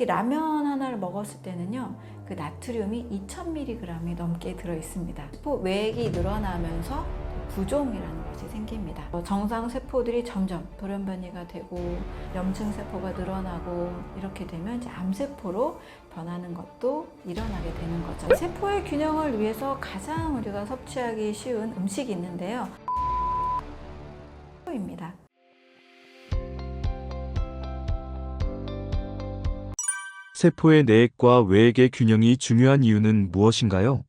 특히 라면 하나를 먹었을 때는요, 그 나트륨이 2000mg이 넘게 들어있습니다. 세포 외액이 늘어나면서 부종이라는 것이 생깁니다. 정상 세포들이 점점 돌연변이가 되고 염증 세포가 늘어나고 이렇게 되면 이제 암세포로 변하는 것도 일어나게 되는 거죠. 세포의 균형을 위해서 가장 우리가 섭취하기 쉬운 음식이 있는데요. 입니다. 세포의 내액과 외액의 균형이 중요한 이유는 무엇인가요?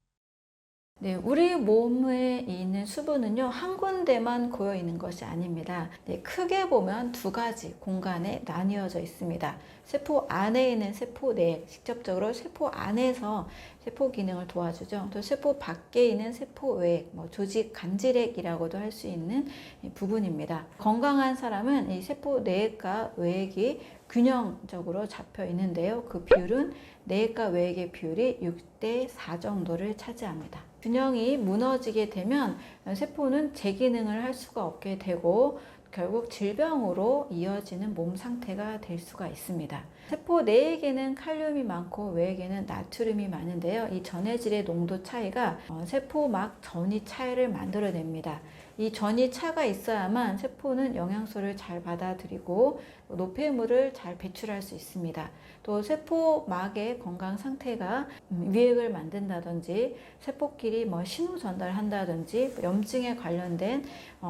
네, 우리 몸에 있는 수분은요, 한 군데만 고여 있는 것이 아닙니다. 네, 크게 보면 두 가지 공간에 나뉘어져 있습니다. 세포 안에 있는 세포 내액, 직접적으로 세포 안에서 세포 기능을 도와주죠. 또 세포 밖에 있는 세포 외액, 조직 간질액이라고도 할 수 있는 부분입니다. 건강한 사람은 이 세포 내액과 외액이 균형적으로 잡혀 있는데요. 그 비율은 내액과 외액의 비율이 6대4 정도를 차지합니다. 균형이 무너지게 되면 세포는 제 기능을 할 수가 없게 되고 결국 질병으로 이어지는 몸 상태가 될 수가 있습니다. 세포 내에게는 칼륨이 많고 외에게는 나트륨이 많은데요. 이 전해질의 농도 차이가 세포막 전이 차이를 만들어냅니다. 이 전이 차가 있어야만 세포는 영양소를 잘 받아들이고 노폐물을 잘 배출할 수 있습니다. 또 세포막의 건강 상태가 위액을 만든다든지 세포끼리 신호 전달한다든지 염증에 관련된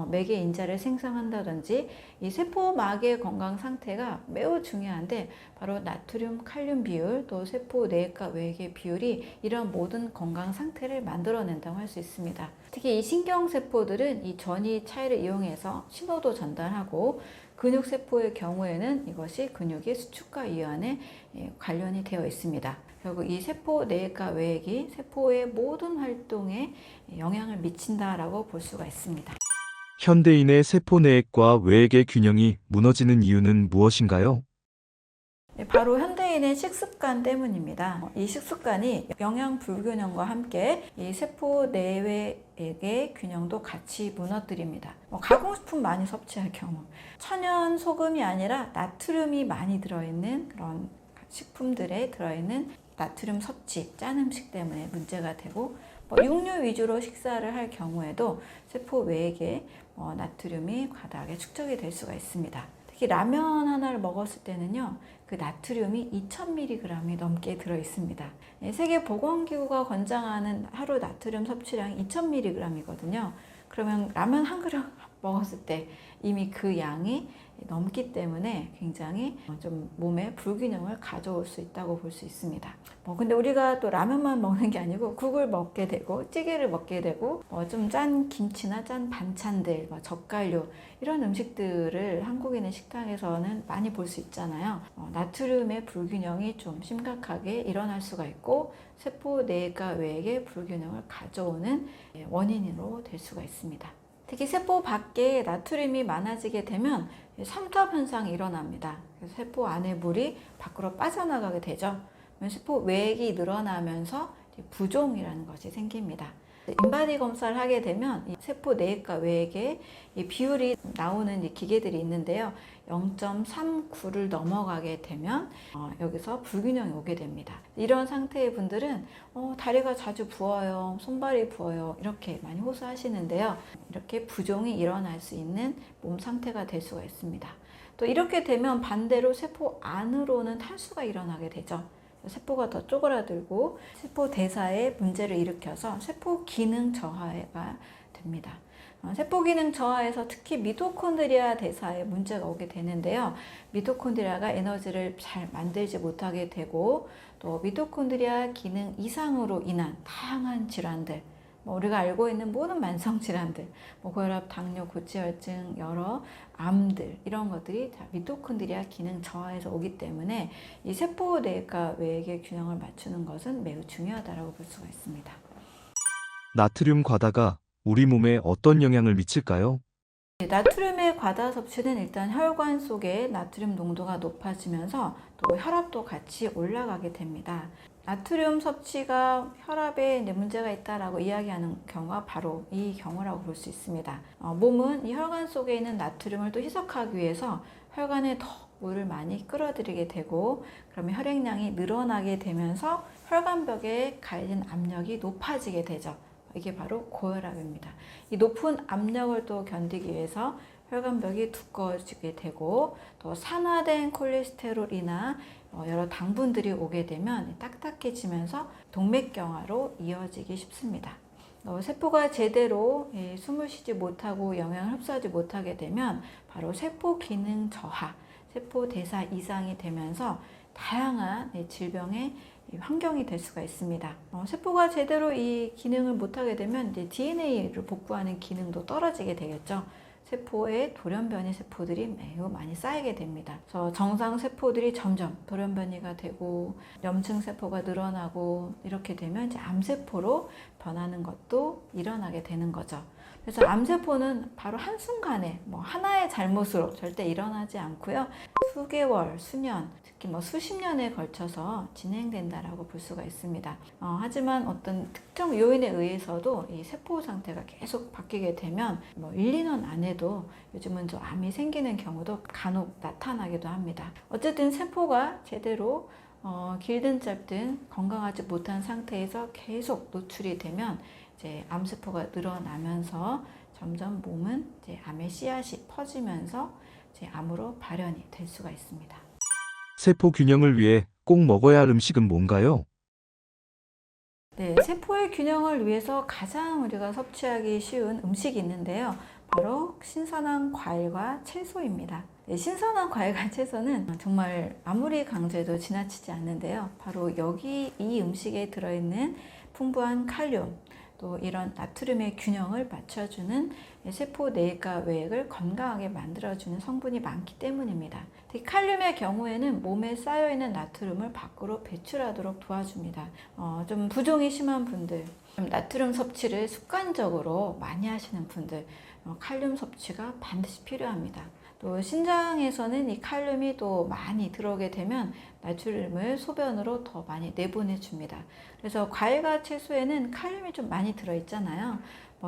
맥의 인자를 생성한다든지 이 세포막의 건강 상태가 매우 중요한데 바로 나트륨, 칼륨 비율, 또 세포 내액과 외액의 비율이 이런 모든 건강 상태를 만들어낸다고 할 수 있습니다. 특히 이 신경세포들은 이 전이 차이를 이용해서 신호도 전달하고 근육세포의 경우에는 이것이 근육의 수축과 이완에 관련이 되어 있습니다. 결국 이 세포 내액과 외액이 세포의 모든 활동에 영향을 미친다라고 볼 수가 있습니다. 현대인의 세포 내액과 외액의 균형이 무너지는 이유는 무엇인가요? 바로 현대인의 식습관 때문입니다. 이 식습관이 영양 불균형과 함께 이 세포 내외의 균형도 같이 무너뜨립니다. 가공식품 많이 섭취할 경우, 천연 소금이 아니라 나트륨이 많이 들어있는 그런 식품들에 들어있는 나트륨 섭취, 짠 음식 때문에 문제가 되고, 육류 위주로 식사를 할 경우에도 세포 외액에 나트륨이 과다하게 축적이 될 수가 있습니다. 특히 라면 하나를 먹었을 때는요, 그 나트륨이 2000mg이 넘게 들어있습니다. 세계보건기구가 권장하는 하루 나트륨 섭취량이 2000mg이거든요. 그러면 라면 한 그릇 먹었을 때 이미 그 양이 넘기 때문에 굉장히 좀 몸에 불균형을 가져올 수 있다고 볼 수 있습니다. 근데 우리가 또 라면만 먹는 게 아니고 국을 먹게 되고 찌개를 먹게 되고 좀 짠 김치나 짠 반찬들, 젓갈류 이런 음식들을 한국인의 식탁에서는 많이 볼 수 있잖아요. 나트륨의 불균형이 좀 심각하게 일어날 수가 있고 세포 내과 외액의 불균형을 가져오는 원인으로 될 수가 있습니다. 특히 세포 밖에 나트륨이 많아지게 되면 삼투압 현상이 일어납니다. 그래서 세포 안에 물이 밖으로 빠져나가게 되죠. 세포 외액이 늘어나면서 부종이라는 것이 생깁니다. 인바디 검사를 하게 되면 이 세포 내액과 외액의 이 비율이 나오는 이 기계들이 있는데요. 0.39를 넘어가게 되면 여기서 불균형이 오게 됩니다. 이런 상태의 분들은 다리가 자주 부어요, 손발이 부어요, 이렇게 많이 호소하시는데요. 이렇게 부종이 일어날 수 있는 몸 상태가 될 수가 있습니다. 또 이렇게 되면 반대로 세포 안으로는 탈수가 일어나게 되죠. 세포가 더 쪼그라들고 세포 대사에 문제를 일으켜서 세포 기능 저하가 됩니다. 세포 기능 저하에서 특히 미토콘드리아 대사에 문제가 오게 되는데요. 미토콘드리아가 에너지를 잘 만들지 못하게 되고 또 미토콘드리아 기능 이상으로 인한 다양한 질환들, 우리가 알고 있는 모든 만성 질환들, 고혈압, 당뇨, 고지혈증, 여러 암들 이런 것들이 다 미토콘드리아 기능 저하에서 오기 때문에 이 세포 내과 외액의 균형을 맞추는 것은 매우 중요하다고 볼 수가 있습니다. 나트륨 과다가 우리 몸에 어떤 영향을 미칠까요? 나트륨의 과다 섭취는 일단 혈관 속에 나트륨 농도가 높아지면서 또 혈압도 같이 올라가게 됩니다. 나트륨 섭취가 혈압에 문제가 있다라고 이야기하는 경우가 바로 이 경우라고 볼 수 있습니다. 몸은 이 혈관 속에 있는 나트륨을 또 희석하기 위해서 혈관에 더 물을 많이 끌어들이게 되고, 그러면 혈액량이 늘어나게 되면서 혈관벽에 가해진 압력이 높아지게 되죠. 이게 바로 고혈압입니다. 이 높은 압력을 또 견디기 위해서 혈관벽이 두꺼워지게 되고, 또 산화된 콜레스테롤이나 여러 당분들이 오게 되면 딱딱해지면서 동맥경화로 이어지기 쉽습니다. 세포가 제대로 숨을 쉬지 못하고 영양을 흡수하지 못하게 되면 바로 세포 기능 저하, 세포 대사 이상이 되면서 다양한 질병의 환경이 될 수가 있습니다. 세포가 제대로 이 기능을 못하게 되면 이제 DNA를 복구하는 기능도 떨어지게 되겠죠. 세포에 돌연변이 세포들이 매우 많이 쌓이게 됩니다. 그래서 정상 세포들이 점점 돌연변이가 되고 염증 세포가 늘어나고 이렇게 되면 이제 암세포로 변하는 것도 일어나게 되는 거죠. 그래서 암세포는 바로 한순간에 하나의 잘못으로 절대 일어나지 않고요. 수개월, 수년, 특히 수십 년에 걸쳐서 진행된다라고 볼 수가 있습니다. 하지만 어떤 특정 요인에 의해서도 이 세포 상태가 계속 바뀌게 되면 1, 2년 안에도 요즘은 좀 암이 생기는 경우도 간혹 나타나기도 합니다. 어쨌든 세포가 제대로 길든 짧든 건강하지 못한 상태에서 계속 노출이 되면 이제 암세포가 늘어나면서 점점 몸은 이제 암의 씨앗이 퍼지면서 이제 암으로 발현이 될 수가 있습니다. 세포 균형을 위해 꼭 먹어야 할 음식은 뭔가요? 네, 세포의 균형을 위해서 가장 우리가 섭취하기 쉬운 음식이 있는데요. 바로 신선한 과일과 채소입니다. 네, 신선한 과일과 채소는 정말 아무리 강조해도 지나치지 않는데요. 바로 여기 이 음식에 들어있는 풍부한 칼륨, 또 이런 나트륨의 균형을 맞춰주는 세포 내과 외액을 건강하게 만들어주는 성분이 많기 때문입니다. 특히 칼륨의 경우에는 몸에 쌓여있는 나트륨을 밖으로 배출하도록 도와줍니다. 좀 부종이 심한 분들, 나트륨 섭취를 습관적으로 많이 하시는 분들, 칼륨 섭취가 반드시 필요합니다. 또 신장에서는 이 칼륨이 또 많이 들어오게 되면 나트륨을 소변으로 더 많이 내보내 줍니다. 그래서 과일과 채소에는 칼륨이 좀 많이 들어있잖아요.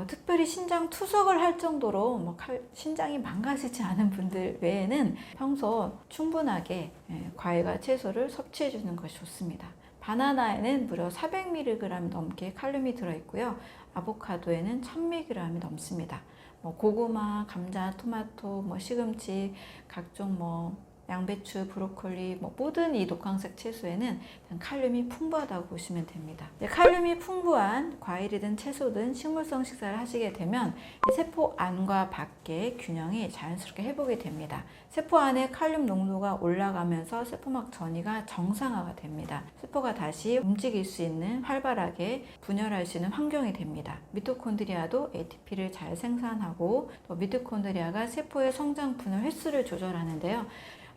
특별히 신장 투석을 할 정도로 신장이 망가지지 않은 분들 외에는 평소 충분하게 과일과 채소를 섭취해 주는 것이 좋습니다. 바나나에는 무려 400mg 넘게 칼륨이 들어있고요. 아보카도에는 1000mg이 넘습니다. 고구마, 감자, 토마토, 시금치, 각종 양배추, 브로콜리, 모든 이 녹황색 채소에는 칼륨이 풍부하다고 보시면 됩니다. 칼륨이 풍부한 과일이든 채소든 식물성 식사를 하시게 되면 세포 안과 밖의 균형이 자연스럽게 회복이 됩니다. 세포 안에 칼륨 농도가 올라가면서 세포막 전이가 정상화가 됩니다. 세포가 다시 움직일 수 있는, 활발하게 분열할 수 있는 환경이 됩니다. 미토콘드리아도 ATP를 잘 생산하고, 또 미토콘드리아가 세포의 성장 분열 횟수를 조절하는데요.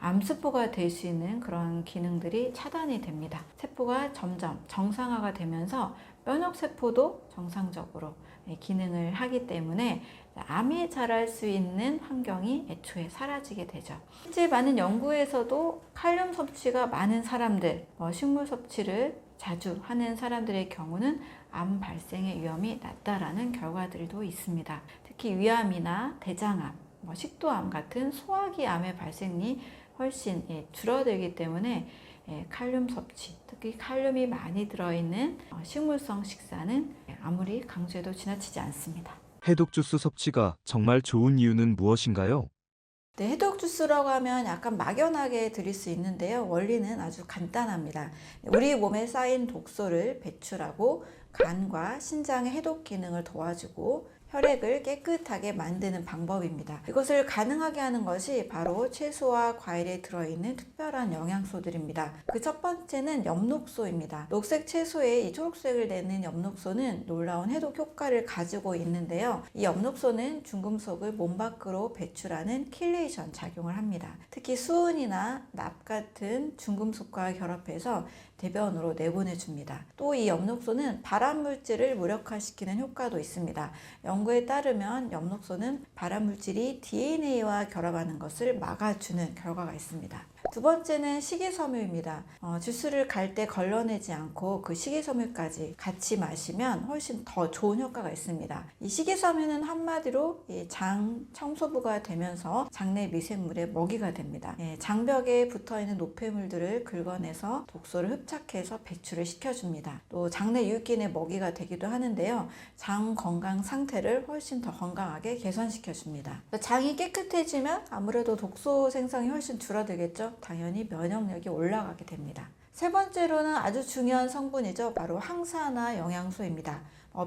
암세포가 될 수 있는 그런 기능들이 차단이 됩니다. 세포가 점점 정상화가 되면서 면역세포도 정상적으로 기능을 하기 때문에 암이 자랄 수 있는 환경이 애초에 사라지게 되죠. 실제 많은 연구에서도 칼륨 섭취가 많은 사람들, 식물 섭취를 자주 하는 사람들의 경우는 암 발생의 위험이 낮다라는 결과들도 있습니다. 특히 위암이나 대장암, 식도암 같은 소화기 암의 발생이 훨씬 줄어들기 때문에 칼륨 섭취, 특히 칼륨이 많이 들어있는 식물성 식사는 아무리 강조해도 지나치지 않습니다. 해독 주스 섭취가 정말 좋은 이유는 무엇인가요? 네, 해독 주스라고 하면 약간 막연하게 들릴 수 있는데요. 원리는 아주 간단합니다. 우리 몸에 쌓인 독소를 배출하고 간과 신장의 해독 기능을 도와주고 혈액을 깨끗하게 만드는 방법입니다. 이것을 가능하게 하는 것이 바로 채소와 과일에 들어있는 특별한 영양소들입니다. 그 첫 번째는 엽록소입니다. 녹색 채소에 이 초록색을 내는 엽록소는 놀라운 해독 효과를 가지고 있는데요. 이 엽록소는 중금속을 몸 밖으로 배출하는 킬레이션 작용을 합니다. 특히 수은이나 납 같은 중금속과 결합해서 대변으로 내보내줍니다. 또 이 엽록소는 발암물질을 무력화시키는 효과도 있습니다. 연구에 따르면 엽록소는 발암물질이 DNA와 결합하는 것을 막아주는 결과가 있습니다. 두 번째는 식이섬유입니다. 주스를 갈 때 걸러내지 않고 그 식이섬유까지 같이 마시면 훨씬 더 좋은 효과가 있습니다. 이 식이섬유는 한마디로 장 청소부가 되면서 장내 미생물의 먹이가 됩니다. 장벽에 붙어있는 노폐물들을 긁어내서 독소를 흡착해서 배출을 시켜줍니다. 또 장내 유익균의 먹이가 되기도 하는데요. 장 건강 상태를 훨씬 더 건강하게 개선시켜줍니다. 장이 깨끗해지면 아무래도 독소 생성이 훨씬 줄어들겠죠. 당연히 면역력이 올라가게 됩니다. 세 번째로는 아주 중요한 성분이죠. 바로 항산화 영양소입니다.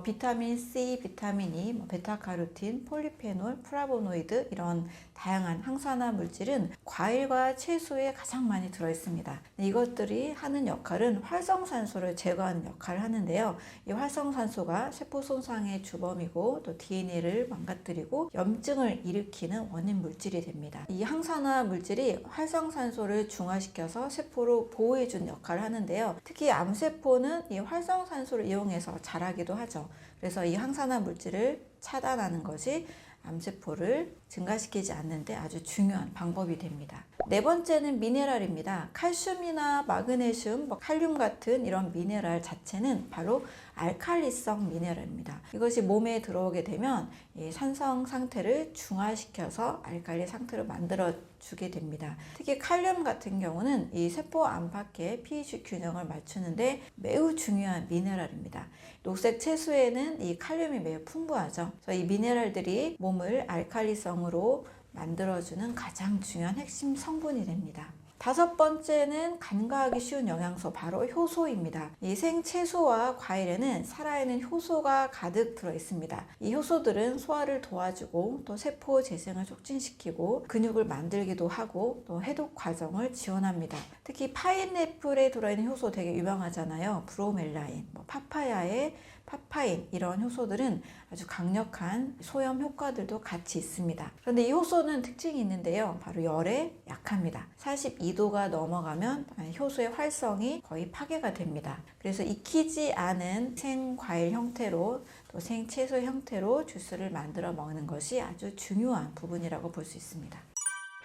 비타민 C, 비타민 E, 베타카로틴, 폴리페놀, 플라보노이드 이런 다양한 항산화 물질은 과일과 채소에 가장 많이 들어있습니다. 이것들이 하는 역할은 활성산소를 제거하는 역할을 하는데요. 이 활성산소가 세포 손상의 주범이고 또 DNA를 망가뜨리고 염증을 일으키는 원인 물질이 됩니다. 이 항산화 물질이 활성산소를 중화시켜서 세포를 보호해주는 역할을 하는데요. 특히 암세포는 이 활성산소를 이용해서 자라기도 하죠. 그래서 이 항산화 물질을 차단하는 것이 암세포를 증가시키지 않는데 아주 중요한 방법이 됩니다. 네 번째는 미네랄입니다. 칼슘이나 마그네슘, 칼륨 같은 이런 미네랄 자체는 바로 알칼리성 미네랄입니다. 이것이 몸에 들어오게 되면 이 산성 상태를 중화시켜서 알칼리 상태로 만들어 주게 됩니다. 특히 칼륨 같은 경우는 이 세포 안팎의 pH 균형을 맞추는데 매우 중요한 미네랄입니다. 녹색 채소에는 이 칼륨이 매우 풍부하죠. 그래서 이 미네랄들이 몸을 알칼리성으로 만들어주는 가장 중요한 핵심 성분이 됩니다. 다섯 번째는 간과하기 쉬운 영양소 바로 효소입니다. 이 생채소와 과일에는 살아있는 효소가 가득 들어 있습니다. 이 효소들은 소화를 도와주고 또 세포 재생을 촉진시키고 근육을 만들기도 하고 또 해독 과정을 지원합니다. 특히 파인애플에 들어있는 효소 되게 유명하잖아요. 브로멜라인, 파파야의 파파인 이런 효소들은 아주 강력한 소염 효과들도 같이 있습니다. 그런데 이 효소는 특징이 있는데요. 바로 열에 약합니다. 42도가 넘어가면 효소의 활성이 거의 파괴가 됩니다. 그래서 익히지 않은 생과일 형태로 또 생채소 형태로 주스를 만들어 먹는 것이 아주 중요한 부분이라고 볼 수 있습니다.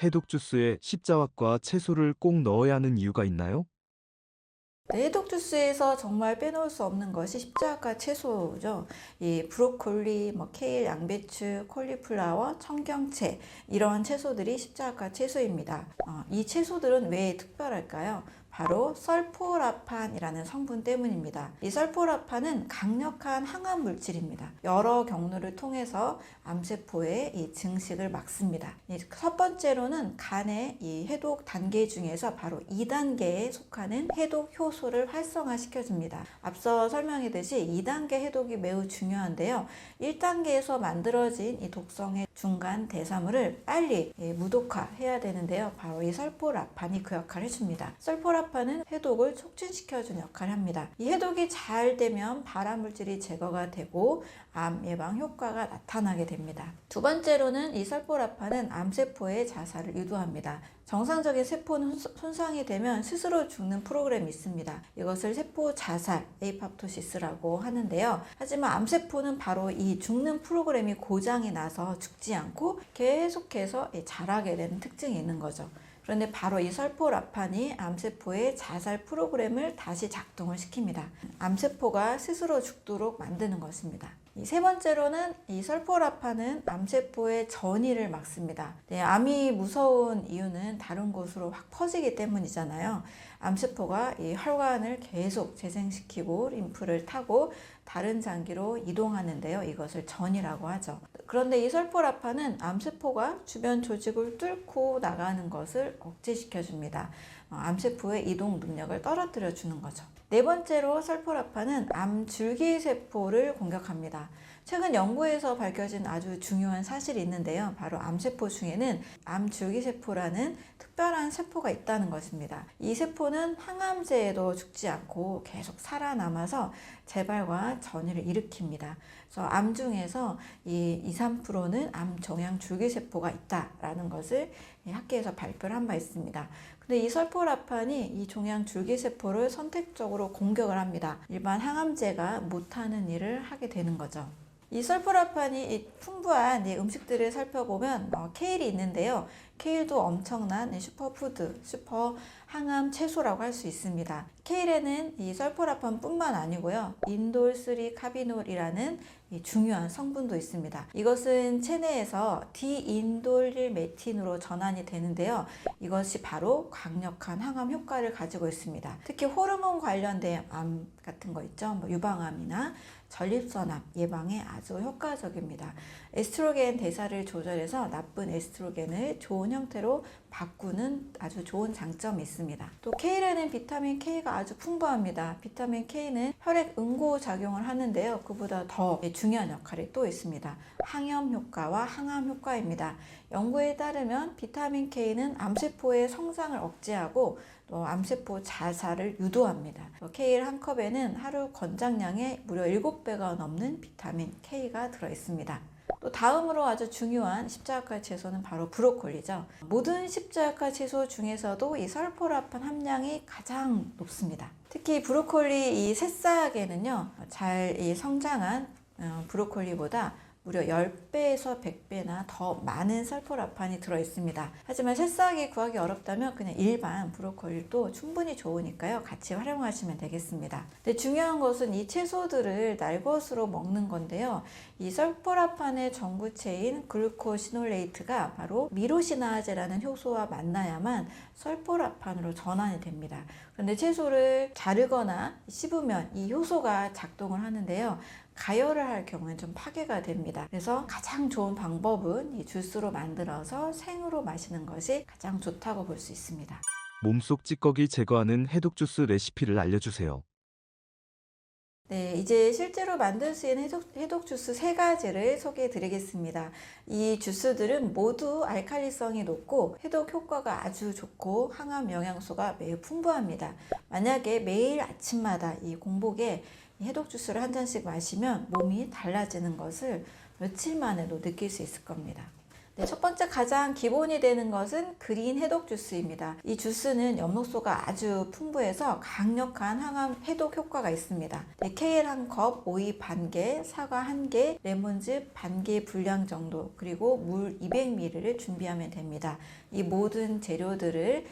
해독 주스에 십자화과 채소를 꼭 넣어야 하는 이유가 있나요? 해독 주스에서 정말 빼놓을 수 없는 것이 십자가 채소죠. 이 브로콜리, 케일, 양배추, 콜리플라워, 청경채 이런 채소들이 십자가 채소입니다. 이 채소들은 왜 특별할까요? 바로 설포라판이라는 성분 때문입니다. 이 설포라판은 강력한 항암 물질입니다. 여러 경로를 통해서 암세포의 이 증식을 막습니다. 첫 번째로는 간의 이 해독 단계 중에서 바로 2단계에 속하는 해독 효소를 활성화시켜줍니다. 앞서 설명했듯이 2단계 해독이 매우 중요한데요. 1단계에서 만들어진 이 독성의 중간 대사물을 빨리 무독화해야 되는데요. 바로 이 설포라판이 그 역할을 해줍니다. 설포라판은 해독을 촉진시켜주는 역할을 합니다. 이 해독이 잘 되면 발암물질이 제거가 되고 암 예방 효과가 나타나게 됩니다. 두 번째로는 이 설포라판은 암세포의 자살을 유도합니다. 정상적인 세포는 손상이 되면 스스로 죽는 프로그램이 있습니다. 이것을 세포 자살, 에이팝토시스라고 하는데요. 하지만 암세포는 바로 이 죽는 프로그램이 고장이 나서 죽지 않고 계속해서 자라게 되는 특징이 있는 거죠. 그런데 바로 이 설포라판이 암세포의 자살 프로그램을 다시 작동을 시킵니다. 암세포가 스스로 죽도록 만드는 것입니다. 세 번째로는 이 설포라판은 암세포의 전이를 막습니다. 암이 무서운 이유는 다른 곳으로 확 퍼지기 때문이잖아요. 암세포가 이 혈관을 계속 재생시키고 림프를 타고 다른 장기로 이동하는데요. 이것을 전이라고 하죠. 그런데 이 설포라판은 암세포가 주변 조직을 뚫고 나가는 것을 억제시켜줍니다. 암세포의 이동 능력을 떨어뜨려 주는 거죠. 네 번째로 설포라판은 암 줄기세포를 공격합니다. 최근 연구에서 밝혀진 아주 중요한 사실이 있는데요. 바로 암세포 중에는 암 줄기세포라는 특별한 세포가 있다는 것입니다. 이 세포는 항암제에도 죽지 않고 계속 살아남아서 재발과 전이를 일으킵니다. 그래서 암 중에서 이 2~3%는 암 종양 줄기세포가 있다라는 것을 학계에서 발표를 한 바 있습니다. 근데 이 설포라판이 이 종양 줄기세포를 선택적으로 공격을 합니다. 일반 항암제가 못하는 일을 하게 되는 거죠. 이 설포라판이 풍부한 음식들을 살펴보면 케일이 있는데요. 케일도 엄청난 슈퍼푸드, 슈퍼 항암 채소라고 할 수 있습니다. 케일에는 이 설포라판뿐만 아니고요, 인돌3 카비놀이라는 이 중요한 성분도 있습니다. 이것은 체내에서 디인돌1 메틴으로 전환이 되는데요. 이것이 바로 강력한 항암 효과를 가지고 있습니다. 특히 호르몬 관련된 암 같은 거 있죠. 뭐 유방암이나 전립선암 예방에 아주 효과적입니다. 에스트로겐 대사를 조절해서 나쁜 에스트로겐을 좋은 형태로 바꾸는 아주 좋은 장점이 있습니다. 또 케일에는 비타민 K가 아주 풍부합니다. 비타민 K는 혈액 응고 작용을 하는데요. 그보다 더 중요한 역할이 또 있습니다. 항염 효과와 항암 효과입니다. 연구에 따르면 비타민 K는 암세포의 성장을 억제하고 또 암세포 자살을 유도합니다. 케일 한 컵에는 하루 권장량의 무려 7배가 넘는 비타민 K가 들어있습니다. 또 다음으로 아주 중요한 십자가 채소는 바로 브로콜리죠. 모든 십자가 채소 중에서도 이 설포라판 함량이 가장 높습니다. 특히 브로콜리 이 새싹에는요, 잘 성장한 브로콜리보다 무려 10배에서 100배나 더 많은 설포라판이 들어있습니다. 하지만 새싹이 구하기 어렵다면 그냥 일반 브로콜리도 충분히 좋으니까요, 같이 활용하시면 되겠습니다. 근데 중요한 것은 이 채소들을 날것으로 먹는 건데요. 이 설포라판의 전구체인 글루코시놀레이트가 바로 미로시나제라는 효소와 만나야만 설포라판으로 전환이 됩니다. 그런데 채소를 자르거나 씹으면 이 효소가 작동을 하는데요. 가열을 할 경우에는 좀 파괴가 됩니다. 그래서 가장 좋은 방법은 이 주스로 만들어서 생으로 마시는 것이 가장 좋다고 볼 수 있습니다. 몸속 찌꺼기 제거하는 해독 주스 레시피를 알려주세요. 네, 이제 실제로 만들 수 있는 해독 주스 3가지를 소개해 드리겠습니다. 이 주스들은 모두 알칼리성이 높고 해독 효과가 아주 좋고 항암 영양소가 매우 풍부합니다. 만약에 매일 아침마다 이 공복에 해독 주스를 한 잔씩 마시면 몸이 달라지는 것을 며칠 만에도 느낄 수 있을 겁니다. 네, 첫 번째 가장 기본이 되는 것은 그린 해독 주스입니다. 이 주스는 엽록소가 아주 풍부해서 강력한 항암 해독 효과가 있습니다. 네, 케일 1컵, 오이 반개, 사과 1개, 레몬즙 반개 분량 정도, 그리고 물 200ml를 준비하면 됩니다. 이 모든 재료들을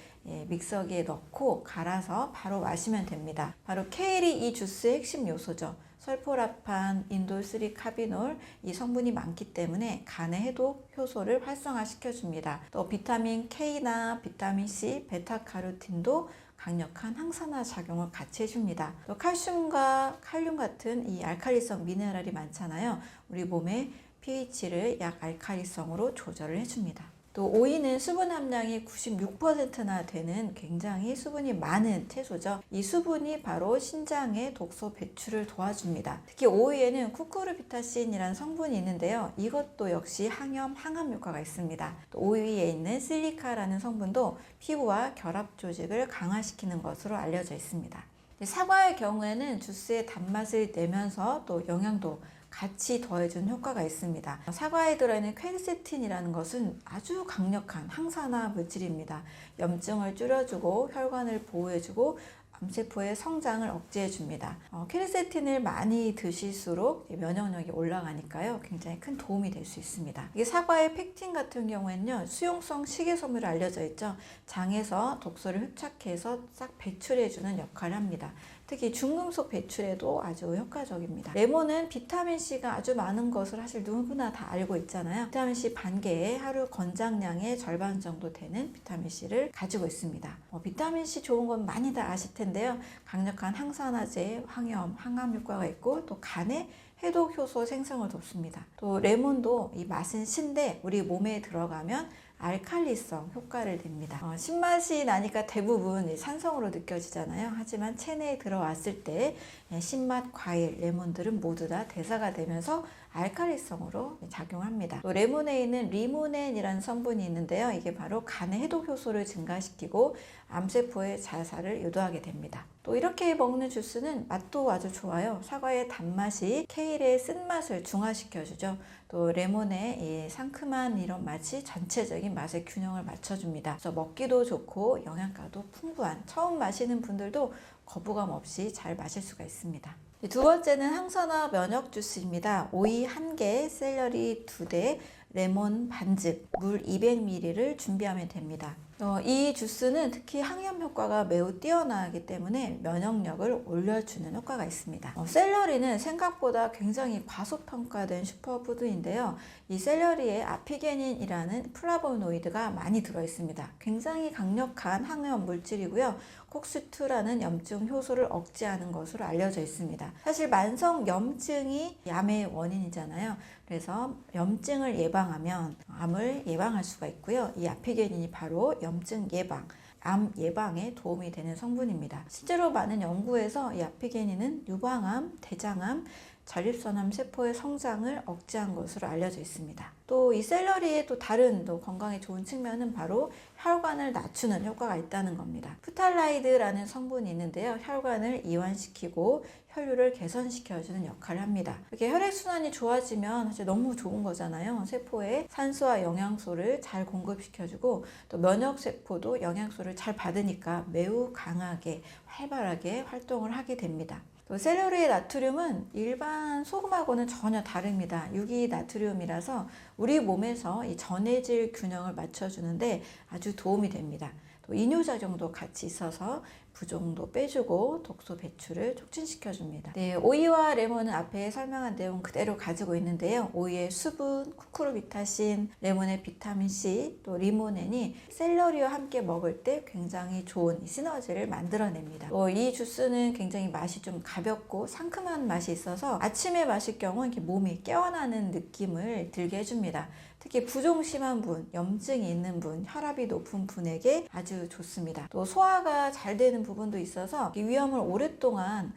믹서기에 넣고 갈아서 바로 마시면 됩니다. 바로 케일이 이 주스의 핵심 요소죠. 설포라판, 인돌3 카비놀 이 성분이 많기 때문에 간의 해독 효소를 활성화시켜줍니다. 또 비타민 K나 비타민 C, 베타카로틴도 강력한 항산화 작용을 같이 해줍니다. 또 칼슘과 칼륨 같은 이 알칼리성 미네랄이 많잖아요. 우리 몸의 pH를 약 알칼리성으로 조절을 해줍니다. 또 오이는 수분 함량이 96%나 되는 굉장히 수분이 많은 채소죠. 이 수분이 바로 신장의 독소 배출을 도와줍니다. 특히 오이에는 쿠쿠르비타신이라는 성분이 있는데요. 이것도 역시 항염, 항암 효과가 있습니다. 또 오이에 있는 실리카라는 성분도 피부와 결합 조직을 강화시키는 것으로 알려져 있습니다. 사과의 경우에는 주스의 단맛을 내면서 또 영양도 같이 더해준 효과가 있습니다. 사과에 들어있는 퀘르세틴이라는 것은 아주 강력한 항산화 물질입니다. 염증을 줄여주고 혈관을 보호해주고 암세포의 성장을 억제해줍니다. 퀘르세틴을 많이 드실수록 면역력이 올라가니까요, 굉장히 큰 도움이 될 수 있습니다. 이게 사과의 펙틴 같은 경우에는요, 수용성 식이섬유로 알려져 있죠. 장에서 독소를 흡착해서 싹 배출해주는 역할을 합니다. 특히 중금속 배출에도 아주 효과적입니다. 레몬은 비타민C가 아주 많은 것을 사실 누구나 다 알고 있잖아요. 비타민C 반개에 하루 권장량의 절반 정도 되는 비타민C를 가지고 있습니다. 비타민C 좋은 건 많이 다 아실 텐데요. 강력한 항산화제, 항염, 항암 효과가 있고 또 간에 해독 효소 생성을 돕습니다. 또 레몬도 이 맛은 신데 우리 몸에 들어가면 알칼리성 효과를 냅니다. 신맛이 나니까 대부분 산성으로 느껴지잖아요. 하지만 체내에 들어왔을 때 신맛 과일, 레몬들은 모두 다 대사가 되면서 알칼리성으로 작용합니다. 또 레몬에 있는 리모넨이라는 성분이 있는데요. 이게 바로 간의 해독 효소를 증가시키고 암세포의 자살을 유도하게 됩니다. 또 이렇게 먹는 주스는 맛도 아주 좋아요. 사과의 단맛이 케일의 쓴맛을 중화시켜주죠. 또 레몬의 이 상큼한 이런 맛이 전체적인 맛의 균형을 맞춰줍니다. 그래서 먹기도 좋고 영양가도 풍부한, 처음 마시는 분들도 거부감 없이 잘 마실 수가 있습니다. 두 번째는 항산화 면역 주스입니다. 오이 1개, 샐러리 2대, 레몬 반즙, 물 200ml를 준비하면 됩니다. 이 주스는 특히 항염 효과가 매우 뛰어나기 때문에 면역력을 올려주는 효과가 있습니다. 샐러리는 생각보다 굉장히 과소평가된 슈퍼푸드인데요. 이 샐러리에 아피게닌이라는 플라보노이드가 많이 들어있습니다. 굉장히 강력한 항염 물질이고요. 콕슈트라는 염증 효소를 억제하는 것으로 알려져 있습니다. 사실 만성 염증이 암의 원인이잖아요. 그래서 염증을 예방하면 암을 예방할 수가 있고요. 이 아피게닌이 바로 염증 예방, 암 예방에 도움이 되는 성분입니다. 실제로 많은 연구에서 이 아피게닌은 유방암, 대장암, 전립선암 세포의 성장을 억제한 것으로 알려져 있습니다. 또 이 샐러리의 또 다른 또 건강에 좋은 측면은 바로 혈관을 낮추는 효과가 있다는 겁니다. 프탈라이드라는 성분이 있는데요. 혈관을 이완시키고 혈류를 개선시켜주는 역할을 합니다. 이렇게 혈액순환이 좋아지면 사실 너무 좋은 거잖아요. 세포에 산소와 영양소를 잘 공급시켜주고 또 면역세포도 영양소를 잘 받으니까 매우 강하게 활발하게 활동을 하게 됩니다. 또 샐러리의 나트륨은 일반 소금하고는 전혀 다릅니다. 유기나트륨이라서 우리 몸에서 이 전해질 균형을 맞춰주는데 아주 도움이 됩니다. 또 이뇨작용도 같이 있어서 부종도 빼주고 독소 배출을 촉진시켜줍니다. 네, 오이와 레몬은 앞에 설명한 내용 그대로 가지고 있는데요. 오이의 수분, 쿠쿠르비타신, 레몬의 비타민C, 또 리모넨이 샐러리와 함께 먹을 때 굉장히 좋은 시너지를 만들어냅니다. 또 이 주스는 굉장히 맛이 좀 가볍고 상큼한 맛이 있어서 아침에 마실 경우 이렇게 몸이 깨어나는 느낌을 들게 해줍니다. 특히 부종 심한 분, 염증이 있는 분, 혈압이 높은 분에게 아주 좋습니다. 또 소화가 잘 되는 부분도 있어서 이 위험을 오랫동안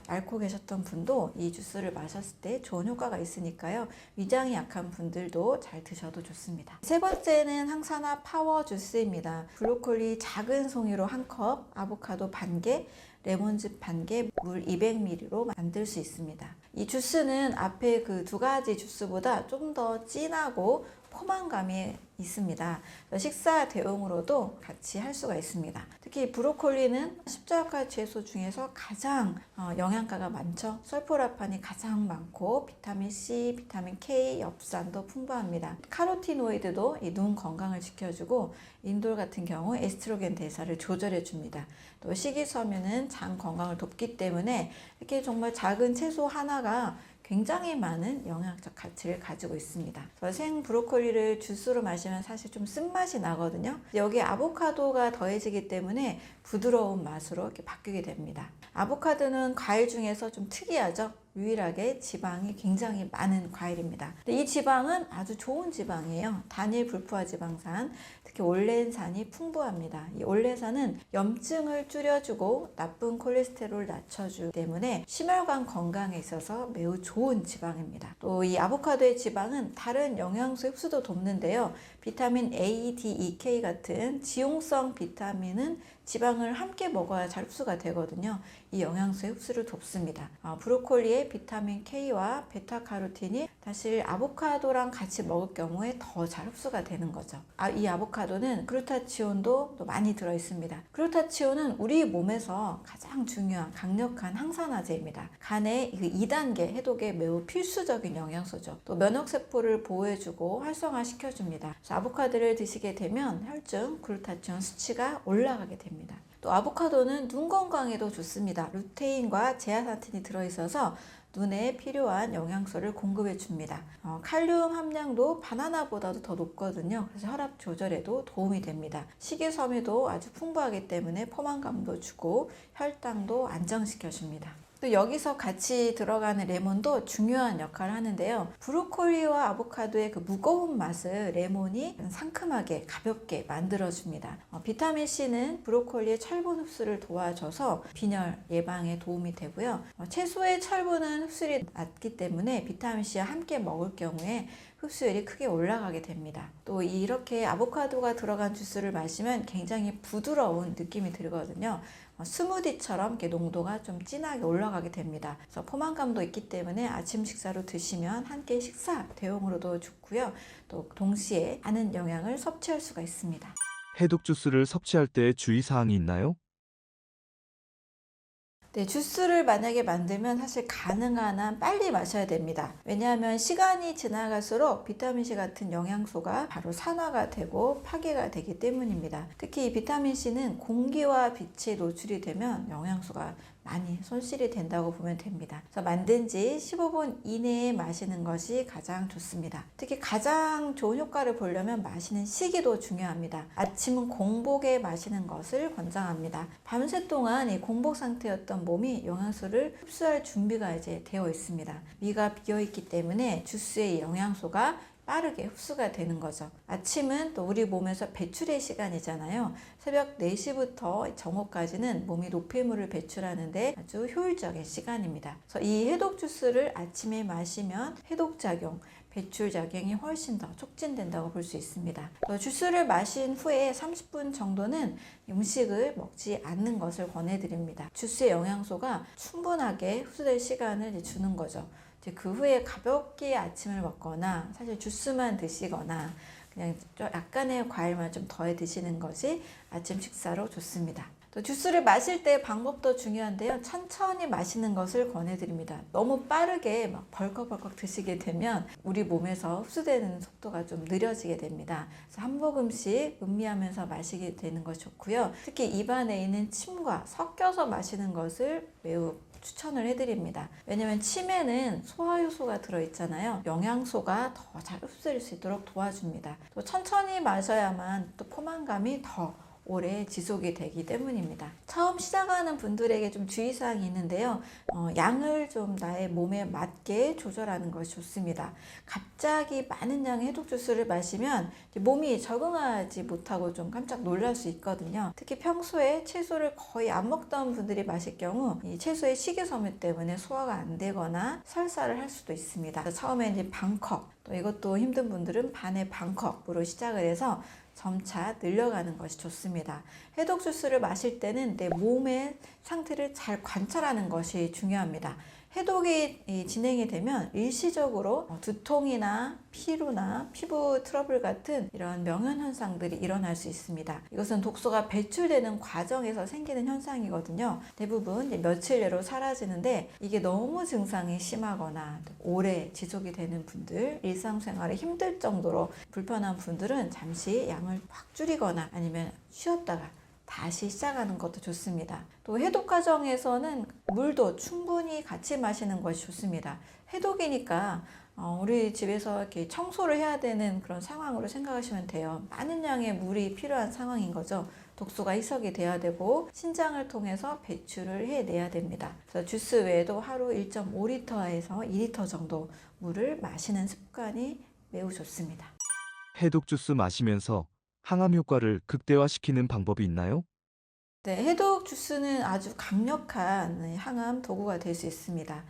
앓고 계셨던 분도 이 주스를 마셨을 때 좋은 효과가 있으니까요. 위장이 약한 분들도 잘 드셔도 좋습니다. 세 번째는 항산화 파워 주스입니다. 브로콜리 작은 송이로 1컵, 아보카도 반개, 레몬즙 반개, 물 200ml로 만들 수 있습니다. 이 주스는 앞에 그 두 가지 주스보다 좀 더 진하고 포만감이 있습니다. 식사 대용으로도 같이 할 수가 있습니다. 특히 브로콜리는 십자가 채소 중에서 가장 영양가가 많죠. 설포라판이 가장 많고 비타민 C, 비타민 K, 엽산도 풍부합니다. 카로티노이드도 이 눈 건강을 지켜주고 인돌 같은 경우 에스트로겐 대사를 조절해 줍니다. 또 식이섬유는 장 건강을 돕기 때문에 이렇게 정말 작은 채소 하나가 굉장히 많은 영양적 가치를 가지고 있습니다. 생 브로콜리를 주스로 마시면 사실 좀 쓴맛이 나거든요. 여기에 아보카도가 더해지기 때문에 부드러운 맛으로 이렇게 바뀌게 됩니다. 아보카도는 과일 중에서 좀 특이하죠. 유일하게 지방이 굉장히 많은 과일입니다. 근데 이 지방은 아주 좋은 지방이에요. 단일 불포화 지방산, 특히 올레산이 풍부합니다. 이 올레산은 염증을 줄여주고 나쁜 콜레스테롤을 낮춰주기 때문에 심혈관 건강에 있어서 매우 좋은 지방입니다. 또 이 아보카도의 지방은 다른 영양소 흡수도 돕는데요. 비타민 A, D, E, K 같은 지용성 비타민은 지방을 함께 먹어야 잘 흡수가 되거든요. 이 영양소의 흡수를 돕습니다. 브로콜리의 비타민 K와 베타카로틴이 사실 아보카도랑 같이 먹을 경우에 더 잘 흡수가 되는 거죠. 이 아보카도는 글루타치온도 또 많이 들어있습니다. 글루타치온은 우리 몸에서 가장 중요한 강력한 항산화제입니다. 간의 2단계 해독에 매우 필수적인 영양소죠. 또 면역세포를 보호해주고 활성화시켜줍니다. 그래서 아보카도를 드시게 되면 혈중 글루타치온 수치가 올라가게 됩니다. 또 아보카도는 눈 건강에도 좋습니다. 루테인과 제아산틴이 들어있어서 눈에 필요한 영양소를 공급해 줍니다. 칼륨 함량도 바나나보다도 더 높거든요. 그래서 혈압 조절에도 도움이 됩니다. 식이섬유도 아주 풍부하기 때문에 포만감도 주고 혈당도 안정시켜 줍니다. 또 여기서 같이 들어가는 레몬도 중요한 역할을 하는데요. 브로콜리와 아보카도의 그 무거운 맛을 레몬이 상큼하게 가볍게 만들어줍니다. 비타민C는 브로콜리의 철분 흡수를 도와줘서 빈혈 예방에 도움이 되고요. 채소의 철분은 흡수율이 낮기 때문에 비타민C와 함께 먹을 경우에 흡수율이 크게 올라가게 됩니다. 또 이렇게 아보카도가 들어간 주스를 마시면 굉장히 부드러운 느낌이 들거든요. 스무디처럼 이렇게 농도가 좀 진하게 올라가게 됩니다. 그래서 포만감도 있기 때문에 아침 식사로 드시면 한 끼 식사 대용으로도 좋고요. 또 동시에 많은 영양을 섭취할 수가 있습니다. 해독 주스를 섭취할 때 주의사항이 있나요? 네, 주스를 만약에 만들면 사실 가능한 한 빨리 마셔야 됩니다. 왜냐하면 시간이 지나갈수록 비타민C 같은 영양소가 바로 산화가 되고 파괴가 되기 때문입니다. 특히 이 비타민C는 공기와 빛에 노출이 되면 영양소가 많이 손실이 된다고 보면 됩니다. 그래서 만든 지 15분 이내에 마시는 것이 가장 좋습니다. 특히 가장 좋은 효과를 보려면 마시는 시기도 중요합니다. 아침은 공복에 마시는 것을 권장합니다. 밤새 동안 이 공복 상태였던 몸이 영양소를 흡수할 준비가 이제 되어 있습니다. 위가 비어 있기 때문에 주스의 영양소가 빠르게 흡수가 되는 거죠. 아침은 또 우리 몸에서 배출의 시간이잖아요. 새벽 4시부터 정오까지는 몸이 노폐물을 배출하는데 아주 효율적인 시간입니다. 그래서 이 해독 주스를 아침에 마시면 해독작용, 배출작용이 훨씬 더 촉진된다고 볼 수 있습니다. 주스를 마신 후에 30분 정도는 음식을 먹지 않는 것을 권해드립니다. 주스의 영양소가 충분하게 흡수될 시간을 주는 거죠. 그 후에 가볍게 아침을 먹거나 사실 주스만 드시거나 그냥 좀 약간의 과일만 좀 더해 드시는 것이 아침 식사로 좋습니다. 또 주스를 마실 때 방법도 중요한데요. 천천히 마시는 것을 권해드립니다. 너무 빠르게 막 벌컥벌컥 드시게 되면 우리 몸에서 흡수되는 속도가 좀 느려지게 됩니다. 그래서 한 모금씩 음미하면서 마시게 되는 것이 좋고요. 특히 입안에 있는 침과 섞여서 마시는 것을 매우 추천을 해드립니다. 왜냐면 침에는 소화효소가 들어있잖아요. 영양소가 더 잘 흡수될 수 있도록 도와줍니다. 또 천천히 마셔야만 또 포만감이 더 오래 지속이 되기 때문입니다. 처음 시작하는 분들에게 좀 주의사항이 있는데요. 양을 좀 나의 몸에 맞게 조절하는 것이 좋습니다. 갑자기 많은 양의 해독 주스를 마시면 몸이 적응하지 못하고 좀 깜짝 놀랄 수 있거든요. 특히 평소에 채소를 거의 안 먹던 분들이 마실 경우 이 채소의 식이섬유 때문에 소화가 안 되거나 설사를 할 수도 있습니다. 처음에 이제 반컵, 또 이것도 힘든 분들은 반의 반컵으로 시작을 해서 점차 늘려가는 것이 좋습니다. 해독 주스를 마실 때는 내 몸의 상태를 잘 관찰하는 것이 중요합니다. 해독이 진행이 되면 일시적으로 두통이나 피로나 피부 트러블 같은 이런 명현 현상들이 일어날 수 있습니다. 이것은 독소가 배출되는 과정에서 생기는 현상이거든요. 대부분 며칠 내로 사라지는데 이게 너무 증상이 심하거나 오래 지속이 되는 분들, 일상생활에 힘들 정도로 불편한 분들은 잠시 양을 확 줄이거나 아니면 쉬었다가 다시 시작하는 것도 좋습니다. 또 해독 과정에서는 물도 충분히 같이 마시는 것이 좋습니다. 해독이니까 우리 집에서 이렇게 청소를 해야 되는 그런 상황으로 생각하시면 돼요. 많은 양의 물이 필요한 상황인 거죠. 독소가 희석이 돼야 되고 신장을 통해서 배출을 해내야 됩니다. 그래서 주스 외에도 하루 1.5리터에서 2리터 정도 물을 마시는 습관이 매우 좋습니다. 해독 주스 마시면서 항암 효과를 극대화시키는 방법이 있나요? 네, 해독 주스는 아주 강력한 항암 도구가 될 수 있습니다.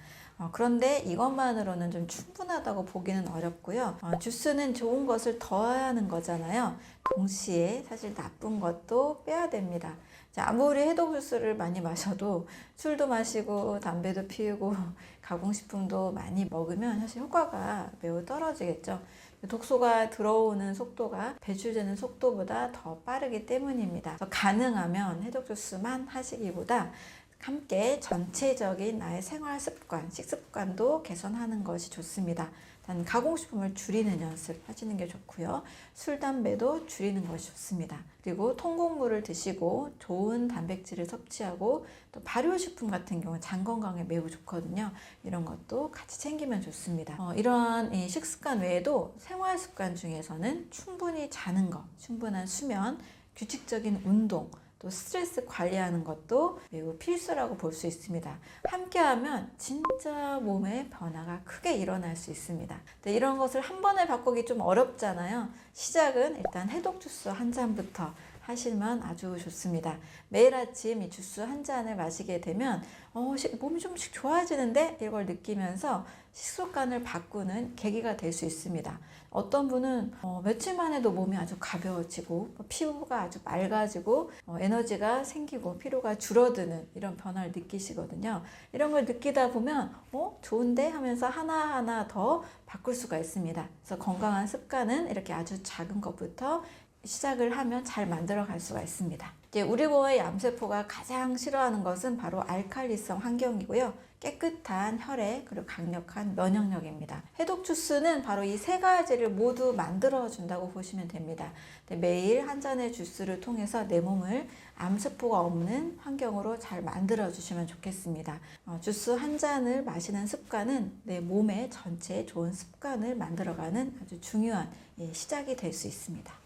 그런데 이것만으로는 좀 충분하다고 보기는 어렵고요. 주스는 좋은 것을 더하는 거잖아요. 동시에 사실 나쁜 것도 빼야 됩니다. 아무리 해독 주스를 많이 마셔도 술도 마시고 담배도 피우고 가공식품도 많이 먹으면 사실 효과가 매우 떨어지겠죠. 독소가 들어오는 속도가 배출되는 속도보다 더 빠르기 때문입니다. 그래서 가능하면 해독 주스만 하시기보다 함께 전체적인 나의 생활 습관, 식습관도 개선하는 것이 좋습니다. 단 가공식품을 줄이는 연습 하시는 게 좋고요. 술, 담배도 줄이는 것이 좋습니다. 그리고 통곡물을 드시고 좋은 단백질을 섭취하고 또 발효식품 같은 경우는 장 건강에 매우 좋거든요. 이런 것도 같이 챙기면 좋습니다. 이러한 이 식습관 외에도 생활 습관 중에서는 충분히 자는 것, 충분한 수면, 규칙적인 운동, 또 스트레스 관리하는 것도 매우 필수라고 볼 수 있습니다. 함께하면 진짜 몸에 변화가 크게 일어날 수 있습니다. 근데 이런 것을 한 번에 바꾸기 좀 어렵잖아요. 시작은 일단 해독 주스 한 잔부터 하시면 아주 좋습니다. 매일 아침 이 주스 한 잔을 마시게 되면 몸이 좀씩 좋아지는데 이걸 느끼면서 식습관을 바꾸는 계기가 될 수 있습니다. 어떤 분은 며칠만 해도 몸이 아주 가벼워지고 피부가 아주 맑아지고 에너지가 생기고 피로가 줄어드는 이런 변화를 느끼시거든요. 이런 걸 느끼다 보면 좋은데 하면서 하나하나 더 바꿀 수가 있습니다. 그래서 건강한 습관은 이렇게 아주 작은 것부터 시작을 하면 잘 만들어 갈 수가 있습니다. 이제 우리 몸의 암세포가 가장 싫어하는 것은 바로 알칼리성 환경이고요. 깨끗한 혈액 그리고 강력한 면역력입니다. 해독 주스는 바로 이 세 가지를 모두 만들어 준다고 보시면 됩니다. 매일 한 잔의 주스를 통해서 내 몸을 암세포가 없는 환경으로 잘 만들어 주시면 좋겠습니다. 주스 한 잔을 마시는 습관은 내 몸의 전체에 좋은 습관을 만들어가는 아주 중요한 시작이 될 수 있습니다.